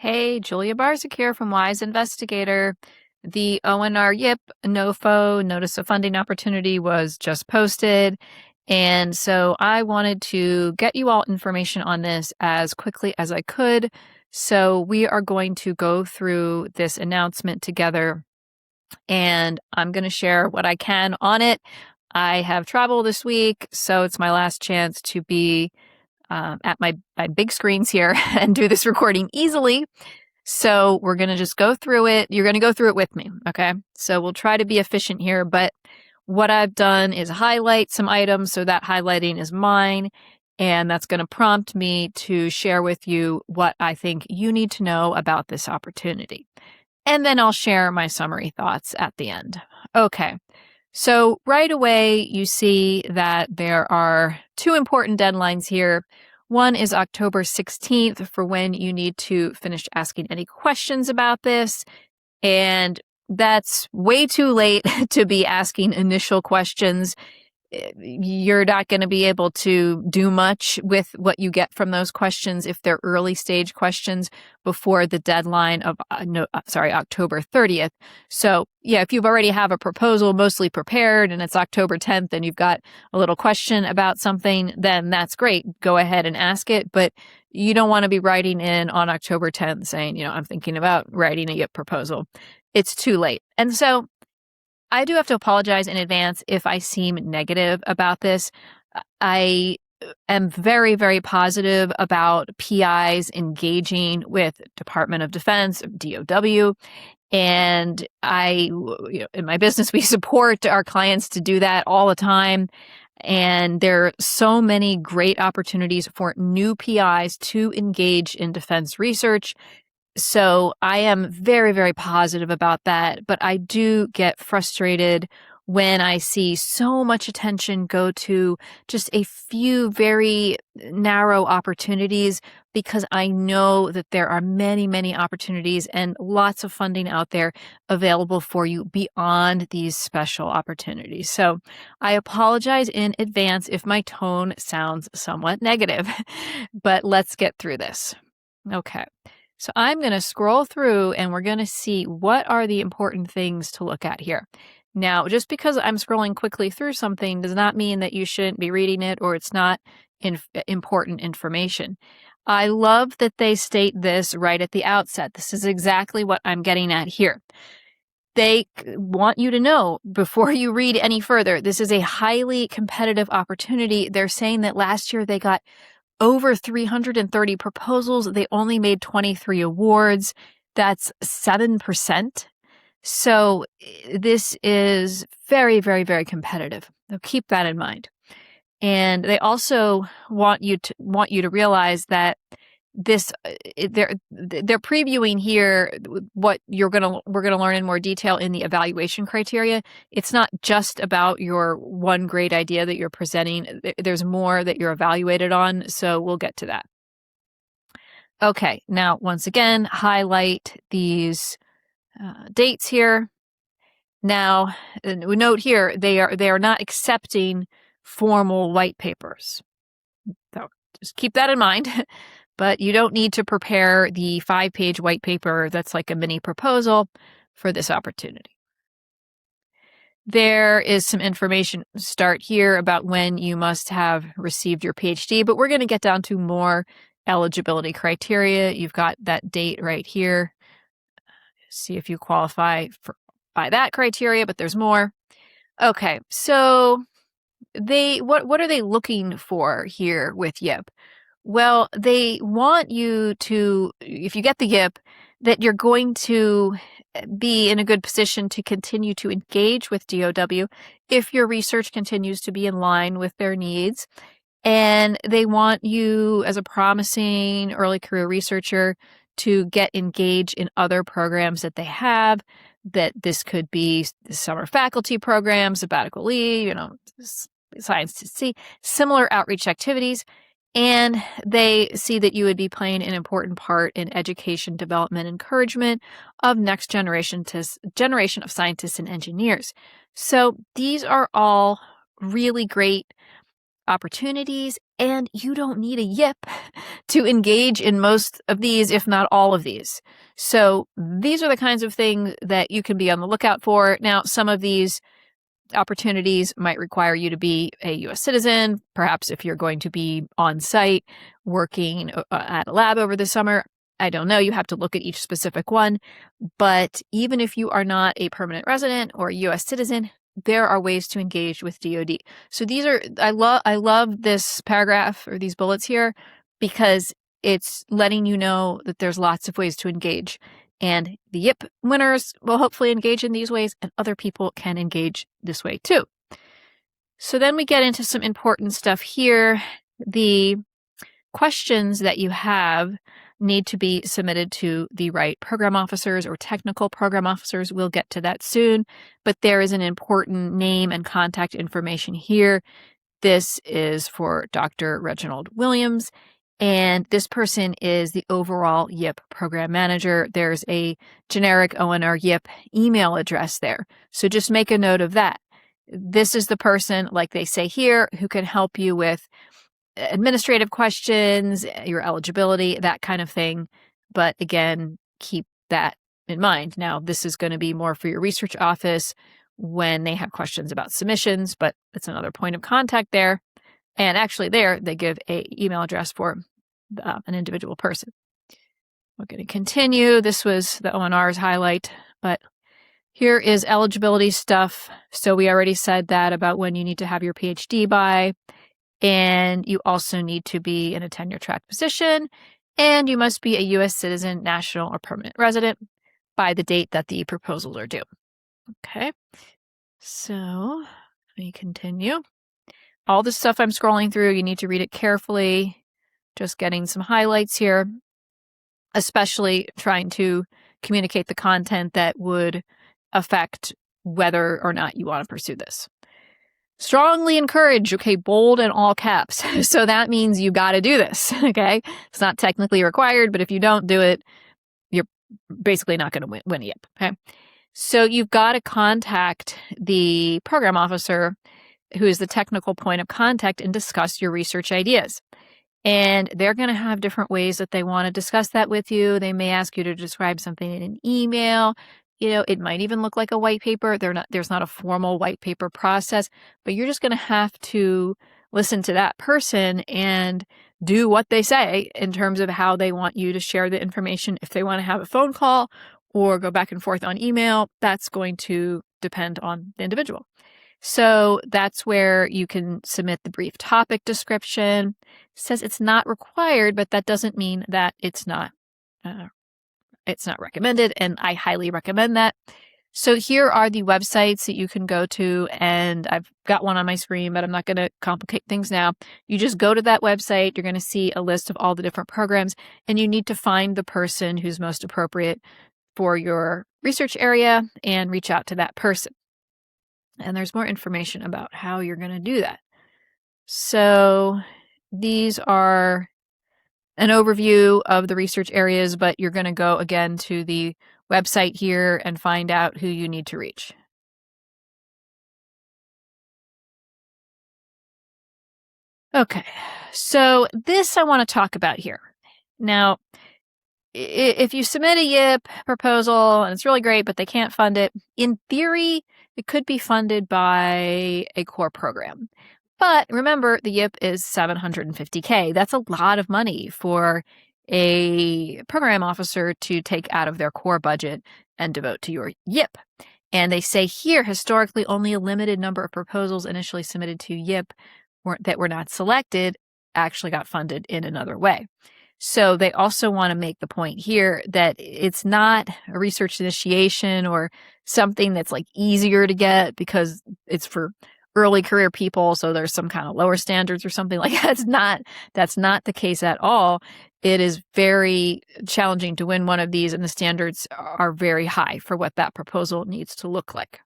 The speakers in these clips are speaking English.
Hey, Julia Barzik here from Wise Investigator. The ONR YIP NOFO Notice of Funding Opportunity was just posted. And so I wanted to get you all information on this as quickly as I could. So we are going to go through this announcement together, and I'm going to share what I can on it. I have travel this week, so it's my last chance to be at my big screens here and do this recording easily. So we're going to just go through it. You're going to go through it with me, okay? So we'll try to be efficient here, but what I've done is highlight some items, so that highlighting is mine, and that's going to prompt me to share with you what I think you need to know about this opportunity. And then I'll share my summary thoughts at the end. Okay. So right away, you see that there are two important deadlines here. One is October 16th for when you need to finish asking any questions about this. And that's way too late to be asking initial questions. You're not going to be able to do much with what you get from those questions if they're early stage questions before the deadline of October 30th. So yeah, if you've already have a proposal mostly prepared and it's October 10th and you've got a little question about something, then that's great. Go ahead and ask it. But you don't want to be writing in on October 10th saying, I'm thinking about writing a YIP proposal. It's too late. And so I do have to apologize in advance if I seem negative about this. I am very, very positive about PIs engaging with Department of Defense, DOW, and in my business, we support our clients to do that all the time. And there are so many great opportunities for new PIs to engage in defense research. So I am very, very positive about that, but I do get frustrated when I see so much attention go to just a few very narrow opportunities, because I know that there are many, many opportunities and lots of funding out there available for you beyond these special opportunities. So I apologize in advance if my tone sounds somewhat negative, but let's get through this. Okay. So I'm going to scroll through and we're going to see what are the important things to look at here. Now, just because I'm scrolling quickly through something does not mean that you shouldn't be reading it or it's not important information. I love that they state this right at the outset. This is exactly what I'm getting at here. They want you to know before you read any further, this is a highly competitive opportunity. They're saying that last year they got over 330 proposals. They only made 23 awards. That's 7%. So this is very, very, very competitive. So keep that in mind. And they also want you to realize that this they're previewing here what we're going to learn in more detail in the evaluation criteria. It's not just about your one great idea that you're presenting. There's more that you're evaluated on, so we'll get to that. Okay, now once again, highlight these dates here. Now, we note here they are not accepting formal white papers. So just keep that in mind. But you don't need to prepare the 5-page white paper that's like a mini proposal for this opportunity. There is some information start here about when you must have received your PhD, but we're going to get down to more eligibility criteria. You've got that date right here. See if you qualify by that criteria, but there's more. Okay, so what are they looking for here with YIP? Well, they want you to, if you get the YIP, that you're going to be in a good position to continue to engage with DOW if your research continues to be in line with their needs. And they want you, as a promising early career researcher, to get engaged in other programs that they have. That this could be summer faculty programs, sabbatical leave, science to see, similar outreach activities. And they see that you would be playing an important part in education, development, encouragement of next generation of scientists and engineers. So these are all really great opportunities, and you don't need a YIP to engage in most of these, if not all of these. So these are the kinds of things that you can be on the lookout for. Now, some of these opportunities might require you to be a U.S. citizen, perhaps if you're going to be on site working at a lab over the summer. I don't know. You have to look at each specific one. But even if you are not a permanent resident or a U.S. citizen, there are ways to engage with DoD. So these are, I love this paragraph or these bullets here because it's letting you know that there's lots of ways to engage. And the YIP winners will hopefully engage in these ways, and other people can engage this way too. So then we get into some important stuff here. The questions that you have need to be submitted to the right program officers or technical program officers. We'll get to that soon, but there is an important name and contact information here. This is for Dr. Reginald Williams, and this person is the overall YIP program manager. There's a generic ONR YIP email address there. So just make a note of that. This is the person, like they say here, who can help you with administrative questions, your eligibility, that kind of thing. But again, keep that in mind. Now, this is going to be more for your research office when they have questions about submissions, but it's another point of contact there. And actually there, they give an email address for an individual person. We're going to continue. This was the ONR's highlight, but here is eligibility stuff. So we already said that about when you need to have your PhD by. And you also need to be in a tenure-track position, and you must be a U.S. citizen, national, or permanent resident by the date that the proposals are due. Okay, so let me continue. All the stuff I'm scrolling through, you need to read it carefully. Just getting some highlights here, especially trying to communicate the content that would affect whether or not you want to pursue this. Strongly encourage, okay, bold and all caps. So that means you got to do this, okay? It's not technically required, but if you don't do it, you're basically not going to win a YIP, okay? So you've got to contact the program officer, who is the technical point of contact, and discuss your research ideas. And they're going to have different ways that they want to discuss that with you. They may ask you to describe something in an email. You know, it might even look like a white paper. There's not a formal white paper process, but you're just going to have to listen to that person and do what they say in terms of how they want you to share the information. If they want to have a phone call or go back and forth on email, that's going to depend on the individual. So that's where you can submit the brief topic description. It says it's not required, but that doesn't mean that it's not recommended, and I highly recommend that. So here are the websites that you can go to, and I've got one on my screen, but I'm not going to complicate things now. You just go to that website. You're going to see a list of all the different programs, and you need to find the person who's most appropriate for your research area and reach out to that person. And there's more information about how you're going to do that. So these are an overview of the research areas, but you're going to go again to the website here and find out who you need to reach. Okay, so this I want to talk about here. Now, if you submit a YIP proposal and it's really great, but they can't fund it, in theory, it could be funded by a core program. But remember, the YIP is $750K. That's a lot of money for a program officer to take out of their core budget and devote to your YIP. And they say here, historically, only a limited number of proposals initially submitted to YIP that were not selected actually got funded in another way. So they also want to make the point here that it's not a research initiation or something that's like easier to get because it's for early career people, so there's some kind of lower standards or something like that. That's not the case at all. It is very challenging to win one of these, and the standards are very high for what that proposal needs to look like.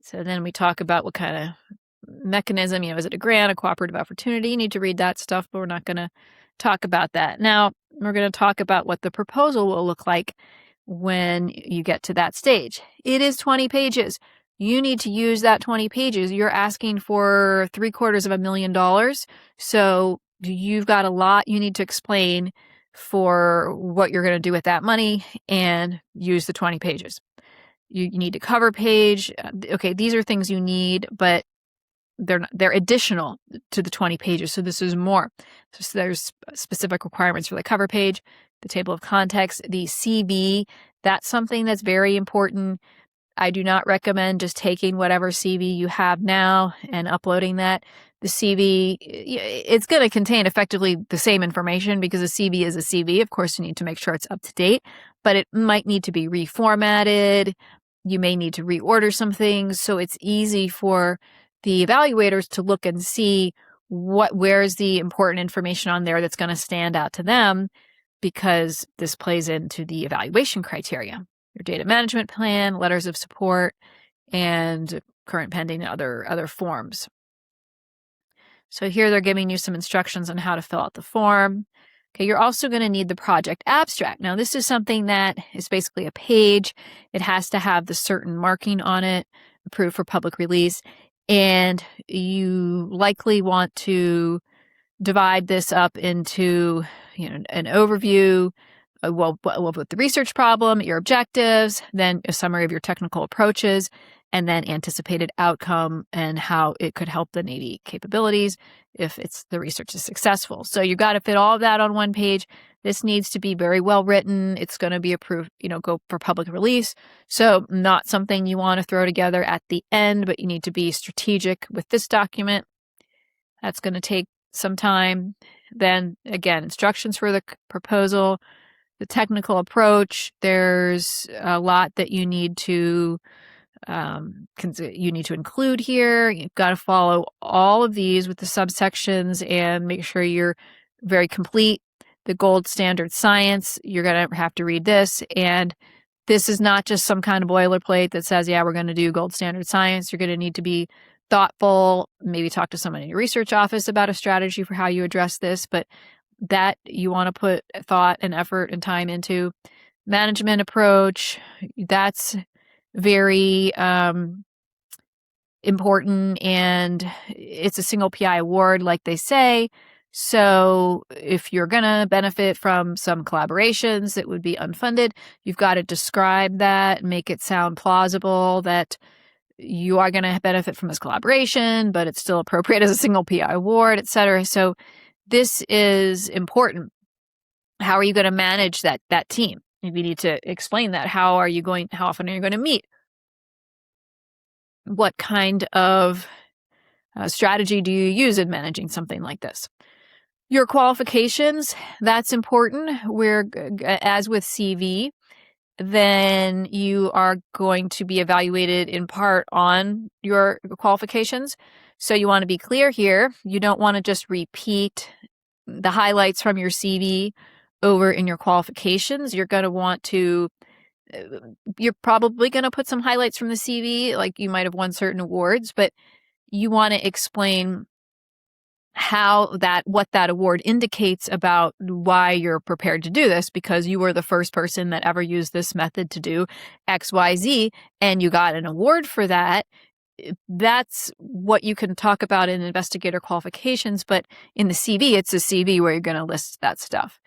So then we talk about what kind of mechanism, is it a grant, a cooperative opportunity? You need to read that stuff, but we're not going to talk about that. Now, we're going to talk about what the proposal will look like when you get to that stage. It is 20 pages. you need to use that 20 pages. You're asking for $750,000. So you've got a lot you need to explain for what you're going to do with that money, and use the 20 pages. You need a cover page. Okay, these are things you need, but they're additional to the 20 pages. So this is more. So there's specific requirements for the cover page, the table of contents, the CV. That's something that's very important. I do not recommend just taking whatever CV you have now and uploading that. The CV, it's going to contain effectively the same information because a CV is a CV. Of course, you need to make sure it's up to date, but it might need to be reformatted. You may need to reorder some things. So it's easy for the evaluators to look and see where's the important information on there that's going to stand out to them, because this plays into the evaluation criteria. Your data management plan, letters of support, and current pending other forms. So here they're giving you some instructions on how to fill out the form. Okay, you're also going to need the project abstract. Now, this is something that is basically a page. It has to have the certain marking on it, approved for public release, and you likely want to divide this up into, an overview, with the research problem, your objectives, then a summary of your technical approaches, and then anticipated outcome and how it could help the Navy capabilities if the research is successful. So you've got to fit all of that on one page. This needs to be very well written. It's going to be approved, go for public release. So not something you want to throw together at the end, but you need to be strategic with this document. That's going to take some time. Then again, instructions for the proposal, the technical approach. There's a lot that you need to include here. You've got to follow all of these with the subsections and make sure you're very complete. The gold standard science, you're going to have to read this. And this is not just some kind of boilerplate that says, yeah, we're going to do gold standard science. You're going to need to be thoughtful, maybe talk to someone in your research office about a strategy for how you address this, but that you want to put thought and effort and time into. Management approach, that's very important, and it's a single PI award, like they say. So if you're going to benefit from some collaborations that would be unfunded, you've got to describe that, make it sound plausible that you are going to benefit from this collaboration, but it's still appropriate as a single PI award, et cetera. So this is important. How are you going to manage that team? You need to explain that. How often are you going to meet? What kind of strategy do you use in managing something like this? Your qualifications, that's important. As with CV, then you are going to be evaluated in part on your qualifications. So you want to be clear here. You don't want to just repeat the highlights from your CV over in your qualifications. You're going to want to, you're probably going to put some highlights from the CV, like you might have won certain awards, but you want to explain what that award indicates about why you're prepared to do this, because you were the first person that ever used this method to do XYZ, and you got an award for that. That's what you can talk about in investigator qualifications, but in the CV, it's a CV where you're going to list that stuff.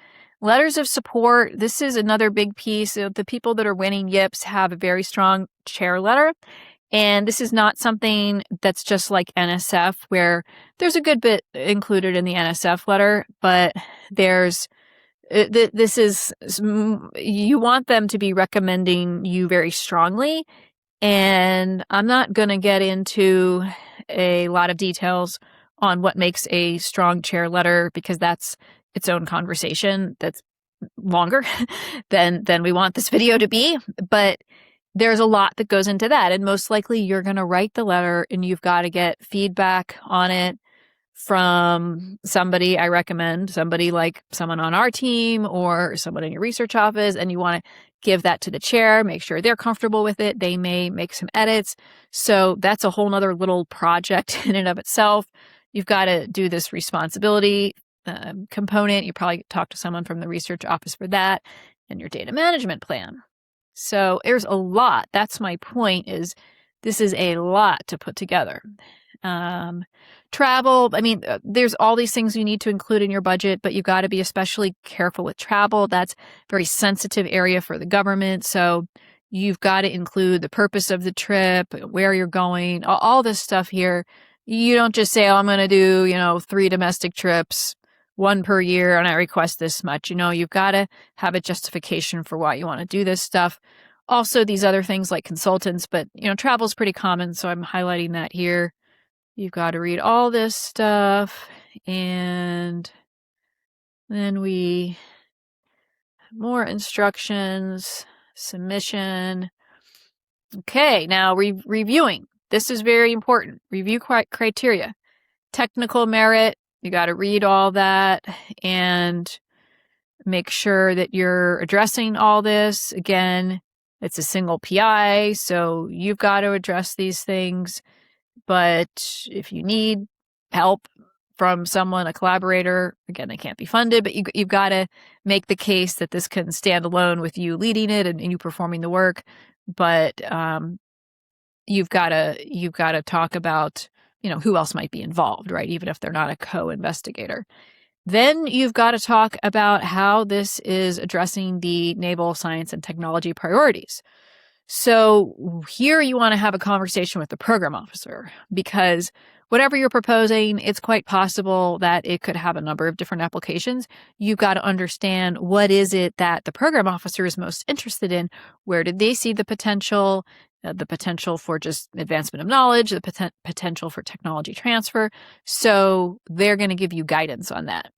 Letters of support, this is another big piece. The people that are winning YIPs have a very strong chair letter. And this is not something that's just like NSF, where there's a good bit included in the NSF letter, but you want them to be recommending you very strongly. And I'm not going to get into a lot of details on what makes a strong chair letter, because that's its own conversation that's longer than we want this video to be. But there's a lot that goes into that. And most likely you're going to write the letter and you've got to get feedback on it from somebody. I recommend somebody like someone on our team or someone in your research office, and you want to give that to the chair, make sure they're comfortable with it. They may make some edits. So that's a whole nother little project in and of itself. You've got to do this responsibility component. You probably talk to someone from the research office for that, and your data management plan. So there's a lot. That's my point, is This is a lot to put together. Travel, I mean, there's all these things you need to include in your budget, but you got to be especially careful with travel. That's a very sensitive area for the government. So you've got to include the purpose of the trip, where you're going, all this stuff here. You don't just say, oh, I'm going to do, 3 domestic trips, 1 per year, and I request this much. You've got to have a justification for why you want to do this stuff. Also, these other things like consultants, but, travel is pretty common, so I'm highlighting that here. You've got to read all this stuff, and then we have more instructions, submission. Okay, now reviewing. This is very important. Review criteria. Technical merit, you got to read all that and make sure that you're addressing all this. Again, it's a single PI, so you've got to address these things. But if you need help from someone, a collaborator, again, they can't be funded, but you've got to make the case that this can stand alone with you leading it and you performing the work. But you've got to talk about, who else might be involved, right? Even if they're not a co-investigator. Then you've got to talk about how this is addressing the naval science and technology priorities. So here you want to have a conversation with the program officer, because whatever you're proposing, it's quite possible that it could have a number of different applications. You've got to understand what is it that the program officer is most interested in. Where did they see the potential for just advancement of knowledge, the potential for technology transfer. So they're going to give you guidance on that.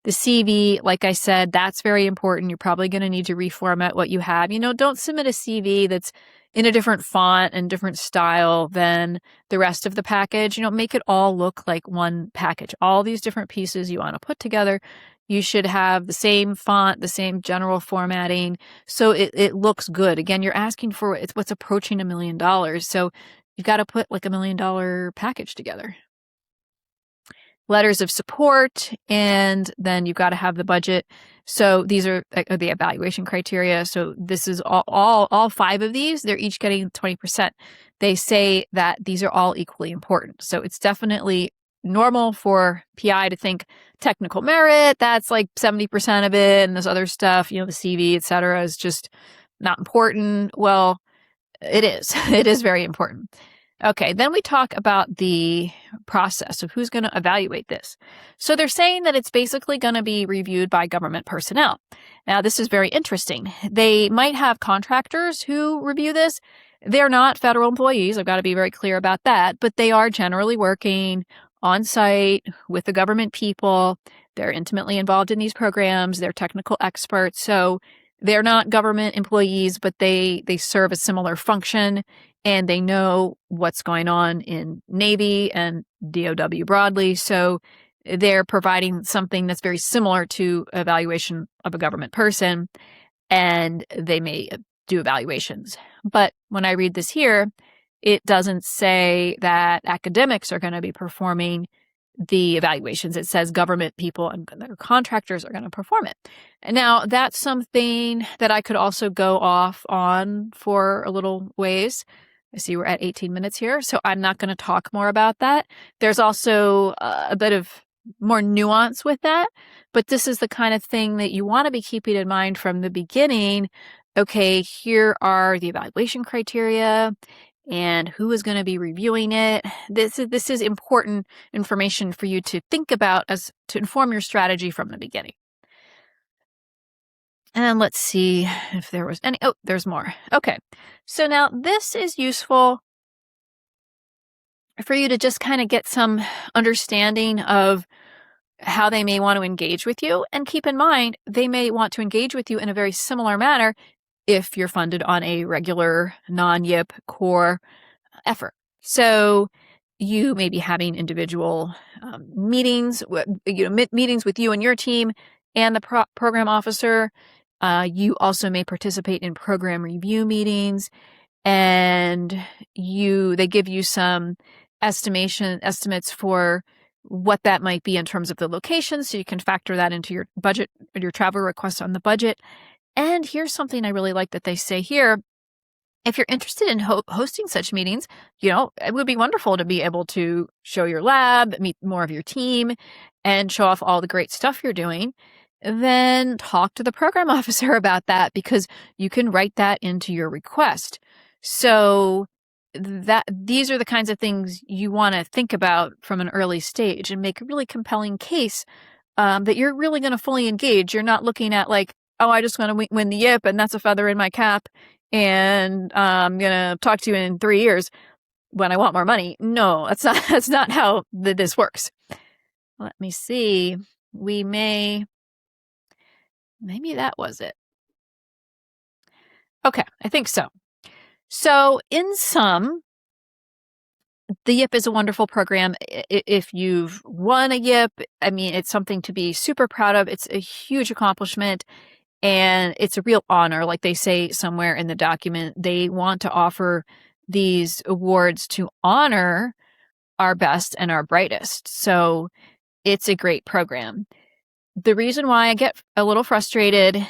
The CV, like I said, that's very important. You're probably going to need to reformat what you have. Don't submit a CV that's in a different font and different style than the rest of the package. Make it all look like one package. All these different pieces you want to put together, you should have the same font, the same general formatting, so it looks good. Again, you're asking for what's approaching $1 million. So you've got to put like $1 million package together. Letters of support, and then you've got to have the budget. So these are the evaluation criteria. So this is all 5 of these. They're each getting 20%. They say that these are all equally important. So it's definitely normal for PI to think technical merit, that's like 70% of it, and this other stuff, the CV, et cetera, is just not important. Well, it is. It is very important. Okay, then we talk about the process of who's going to evaluate this. So they're saying that it's basically going to be reviewed by government personnel. Now, this is very interesting. They might have contractors who review this. They're not federal employees. I've got to be very clear about that, but they are generally working on site with the government people. They're intimately involved in these programs. They're technical experts. So they're not government employees, but they serve a similar function, and they know what's going on in Navy and DOW broadly. So they're providing something that's very similar to evaluation of a government person, and they may do evaluations. But when I read this here, it doesn't say that academics are going to be performing the evaluations. It says government people and their contractors are going to perform it. And now that's something that I could also go off on for a little ways. I see we're at 18 minutes here, so I'm not going to talk more about that. There's also a bit of more nuance with that, but this is the kind of thing that you want to be keeping in mind from the beginning. Okay, here are the evaluation criteria and who is going to be reviewing it. This is important information for you to think about to inform your strategy from the beginning. And let's see if there was any. Oh, there's more. Okay. So now this is useful for you to just kind of get some understanding of how they may want to engage with you. And keep in mind, they may want to engage with you in a very similar manner if you're funded on a regular non-YIP core effort. So you may be having individual meetings, meetings with you and your team and the program officer. You also may participate in program review meetings, and they give you some estimates for what that might be in terms of the location, so you can factor that into your budget, your travel requests on the budget. And here's something I really like that they say here. if you're interested in hosting such meetings, it would be wonderful to be able to show your lab, meet more of your team, and show off all the great stuff you're doing. Then talk to the program officer about that, because you can write that into your request. So these are the kinds of things you want to think about from an early stage and make a really compelling case that you're really going to fully engage. You're not looking at like, oh, I just want to win the YIP and that's a feather in my cap, and I'm going to talk to you in 3 years when I want more money. No, that's not how this works. Let me see. Maybe that was it. Okay, I think so. So in sum, the YIP is a wonderful program. If you've won a YIP, I mean, it's something to be super proud of. It's a huge accomplishment. And it's a real honor. Like they say somewhere in the document, they want to offer these awards to honor our best and our brightest. So it's a great program. The reason why I get a little frustrated,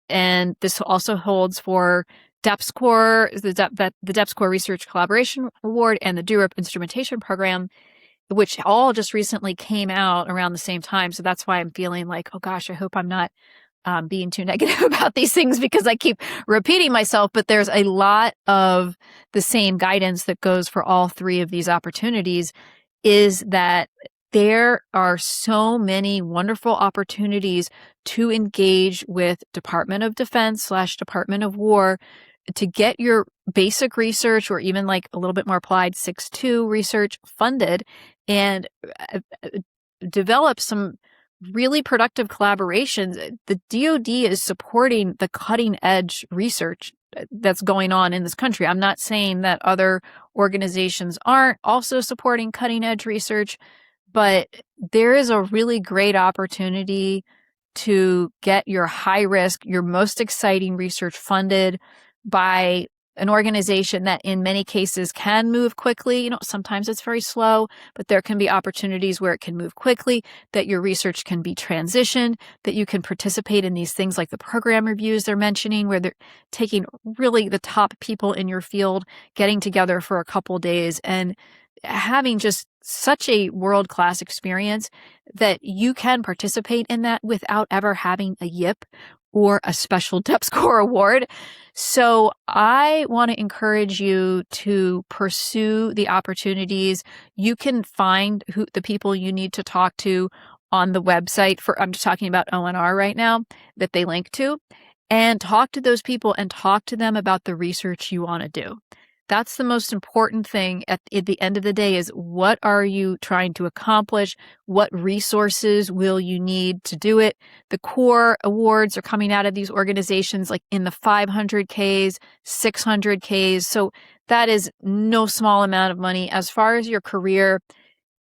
and this also holds for DEPSCOR, the DEPSCOR Research Collaboration Award and the DURIP Instrumentation Program, which all just recently came out around the same time. So that's why I'm feeling like, oh gosh, I hope I'm not being too negative about these things, because I keep repeating myself, but there's a lot of the same guidance that goes for all three of these opportunities, is that there are so many wonderful opportunities to engage with Department of Defense / Department of War to get your basic research, or even like a little bit more applied 6.2 research funded, and develop some really productive collaborations. The DoD is supporting the cutting edge research that's going on in this country. I'm not saying that other organizations aren't also supporting cutting edge research, but there is a really great opportunity to get your high risk, your most exciting research funded by an organization that in many cases can move quickly. Sometimes it's very slow, but there can be opportunities where it can move quickly, that your research can be transitioned, that you can participate in these things like the program reviews they're mentioning, where they're taking really the top people in your field, getting together for a couple days and having just such a world-class experience that you can participate in that without ever having a YIP or a special DEPSCOR award. So I want to encourage you to pursue the opportunities. You can find the people you need to talk to on the website I'm just talking about ONR right now, that they link to, and talk to those people and talk to them about the research you want to do. That's the most important thing at the end of the day, is what are you trying to accomplish? What resources will you need to do it? The core awards are coming out of these organizations like in the 500Ks, 600Ks. So that is no small amount of money. As far as your career,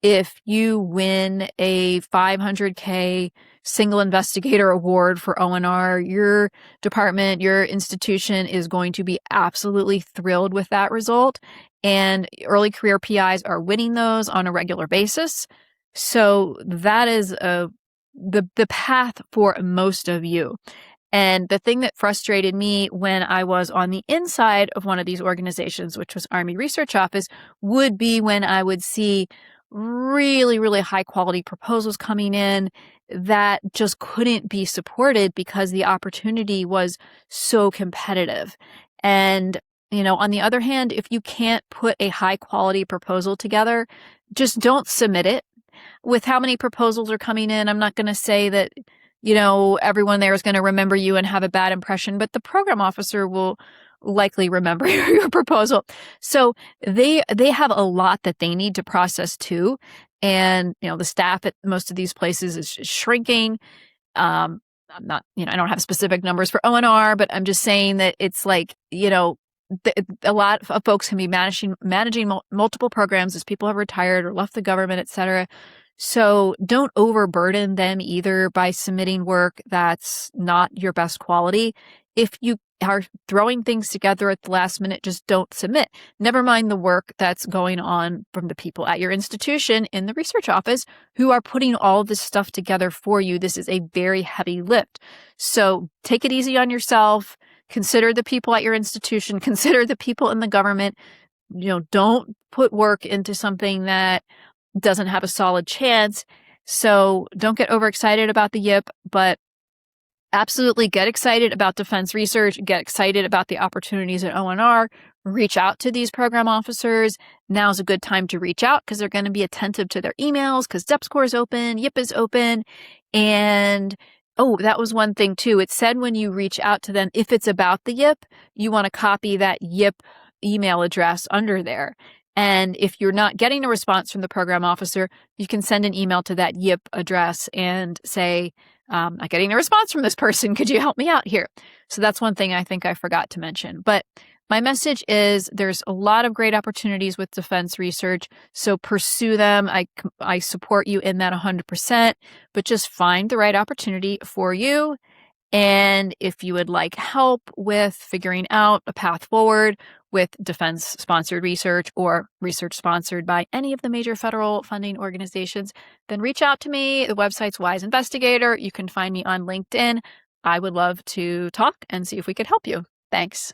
if you win a 500K single investigator award for ONR, your department, your institution is going to be absolutely thrilled with that result. And early career PIs are winning those on a regular basis. So that is the path for most of you. And the thing that frustrated me when I was on the inside of one of these organizations, which was Army Research Office, would be when I would see really, really high quality proposals coming in that just couldn't be supported because the opportunity was so competitive. And, on the other hand, if you can't put a high quality proposal together, just don't submit it. With how many proposals are coming in, I'm not going to say that, everyone there is going to remember you and have a bad impression, but the program officer will likely remember your proposal. So they have a lot that they need to process too. And, the staff at most of these places is shrinking. I'm not, I don't have specific numbers for ONR, but I'm just saying that it's like, a lot of folks can be managing multiple programs as people have retired or left the government, et cetera. So don't overburden them either by submitting work that's not your best quality. If you are throwing things together at the last minute, just don't submit. Never mind the work that's going on from the people at your institution in the research office who are putting all of this stuff together for you. This is a very heavy lift. So take it easy on yourself. consider the people at your institution, consider the people in the government. Don't put work into something that doesn't have a solid chance. So don't get overexcited about the YIP, but absolutely get excited about defense research, get excited about the opportunities at ONR, reach out to these program officers. Now's a good time to reach out because they're going to be attentive to their emails because DepScore is open, YIP is open. And oh, that was one thing too. It said when you reach out to them, if it's about the YIP, you want to copy that YIP email address under there. And if you're not getting a response from the program officer, you can send an email to that YIP address and say, not getting a response from this person. Could you help me out here? So that's one thing I think I forgot to mention. But my message is there's a lot of great opportunities with defense research, so pursue them. I support you in that 100%, but just find the right opportunity for you. And if you would like help with figuring out a path forward with defense-sponsored research or research sponsored by any of the major federal funding organizations, then reach out to me. The website's Wise Investigator. You can find me on LinkedIn. I would love to talk and see if we could help you. Thanks.